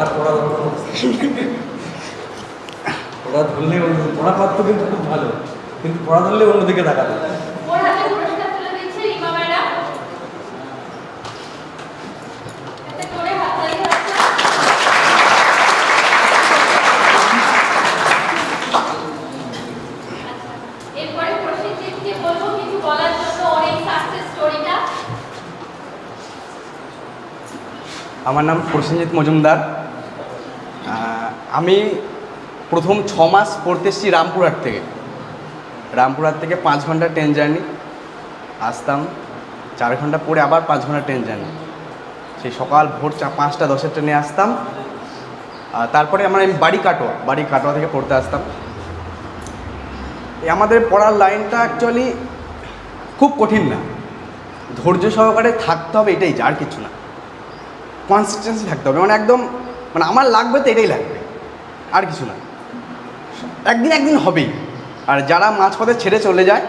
আর পড়া পড়া ধরলে পড়া পারতো কিন্তু খুব ভালো, কিন্তু পড়া ধরলে অন্যদিকে তাকাতো। আমার নাম প্রসেনজিৎ মজুমদার। আমি প্রথম 6 মাস পড়তে এসেছি রামপুরহাট থেকে। রামপুরহাট থেকে 5 ঘন্টা ট্রেন জার্নি, আসতাম 4 ঘন্টা পরে আবার 5 ঘন্টা ট্রেন জার্নি। সেই সকাল ভোর 5:10 ট্রেনে আসতাম। তারপরে আমি বাড়ি কাটোয়া থেকে পড়তে আসতাম। আমাদের পড়ার লাইনটা অ্যাকচুয়ালি খুব কঠিন না, ধৈর্য সহকারে থাকতে হবে, এটাই, আর কিছু না। কনসিস্টেন্সি থাকতে হবে, একদম আমার লাগবে তো এটাই লাগবে, আর কিছু না। একদিন হবেই। আর যারা মাঝপথে ছেড়ে চলে যায়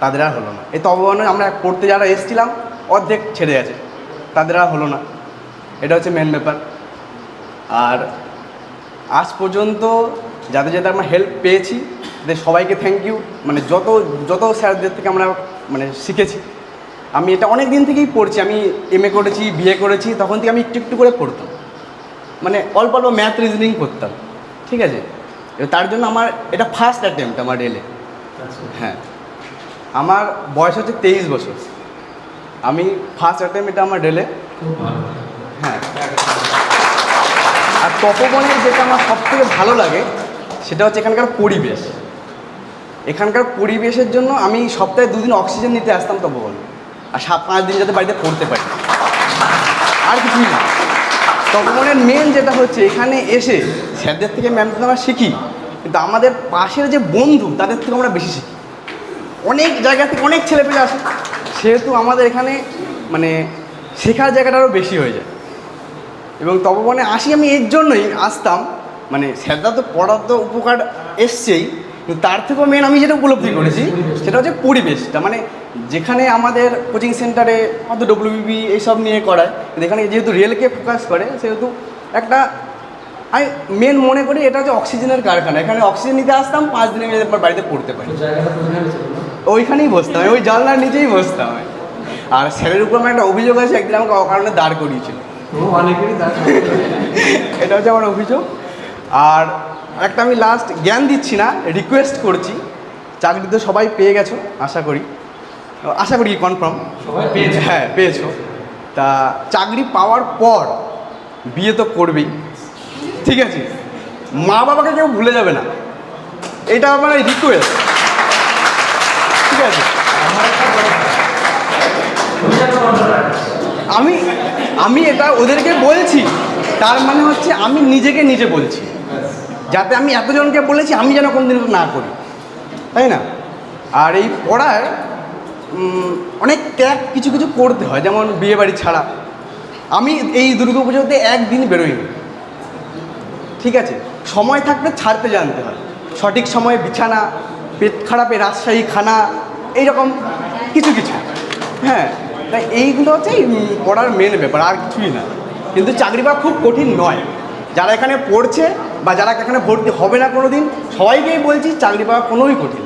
তাদের আর হলো না। এই তবমানে আমরা পড়তে যারা এসেছিলাম অর্ধেক ছেড়ে গেছে, তাদের আর হলো না। এটা হচ্ছে মেন ব্যাপার। আর আজ পর্যন্ত যাদের আমরা হেল্প পেয়েছি তাদের সবাইকে থ্যাংক ইউ। যত স্যারদের থেকে আমরা শিখেছি। আমি এটা অনেক দিন থেকেই পড়ছি। আমি MA করেছি, BA করেছি, তখন থেকে আমি একটু করে পড়তাম, অল্প অল্প ম্যাথ রিজনিং করতাম, ঠিক আছে। তার জন্য আমার এটা ফার্স্ট অ্যাটেম্প্ট আমার রেলে। হ্যাঁ, আমার বয়স হচ্ছে 23 বছর। আমি ফার্স্ট অ্যাটেম্প্ট এটা আমার রেলে। হ্যাঁ, আর তপবনের যেটা আমার সবথেকে ভালো লাগে সেটা হচ্ছে এখানকার পরিবেশ। এখানকার পরিবেশের জন্য আমি সপ্তাহে 2 দিন অক্সিজেন নিতে আসতাম তপবন, আর 5 দিন যাতে বাড়িতে পড়তে পারি, আর কিছুই না। তপবনের মেন যেটা হচ্ছে এখানে এসে স্যারদের থেকে ম্যাম থেকে আমরা শিখি, কিন্তু আমাদের পাশের যে বন্ধু তাদের থেকে আমরা বেশি শিখি। অনেক জায়গা থেকে অনেক ছেলেপেলে আসে, সেহেতু আমাদের এখানে শেখার জায়গাটা আরও বেশি হয়ে যায়। এবং তপবনে আসি আমি এর জন্যই আসতাম, স্যাররা তো পড়ার তো উপকার এসছেই, কিন্তু তার থেকেও মেন আমি যেটা উপলব্ধি করেছি সেটা হচ্ছে পরিবেশটা। যেখানে আমাদের কোচিং সেন্টারে হয়তো WBB এইসব নিয়ে করায়, কিন্তু এখানে যেহেতু রেলকে ফোকাস করে সেহেতু একটা আমি মেন মনে করি এটা হচ্ছে অক্সিজেনের কারখানা। এখানে অক্সিজেন নিতে আসতাম, 5 দিনে আমার বাড়িতে পড়তে পারি। ওইখানেই বসতাম, ওই জানলার নিচেই বসতাম। আর স্যারের উপর আমার একটা অভিযোগ আছে, একদিন আমাকে অকারণে দাঁড় করিয়েছিল। এটা হচ্ছে আমার অভিযোগ। আর একটা আমি লাস্ট জ্ঞান দিচ্ছি না, রিকোয়েস্ট করছি, চাকরি তো সবাই পেয়ে গেছো আশা করি কনফার্ম সবাই পেয়েছে। হ্যাঁ, পেয়েছো। তা চাকরি পাওয়ার পর বিয়ে তো করবেই, ঠিক আছে। মা বাবাকে কেউ ভুলে যাবে না, এটা আমার রিকোয়েস্ট, ঠিক আছে। আমি এটা ওদেরকে বলছি, তার হচ্ছে আমি নিজেকে নিজে বলছি, যাতে আমি এতজনকে বলেছি আমি যেন কোনদিন এটা না করি, তাই না। আর এই পড়ায় অনেক ত্যাগ কিছু করতে হয়, যেমন বিয়েবাড়ি ছাড়া। আমি এই দুর্গাপুজোতে একদিন বেরোইনি, ঠিক আছে। সময় থাকতে ছাড়তে জানতে হয়, সঠিক সময়ে বিছানা, পেট খারাপে রাজশাহী খানা, এইরকম কিছু। হ্যাঁ, তাই এইগুলো হচ্ছে পড়ার মেন ব্যাপার, আর কিছুই না। কিন্তু চাকরি পাওয়া খুব কঠিন নয়। যারা এখানে পড়ছে বা যারা এখানে ভর্তি হবে না কোনো দিন, সবাইকেই বলছি চাকরি পাওয়া কোনোই কঠিন।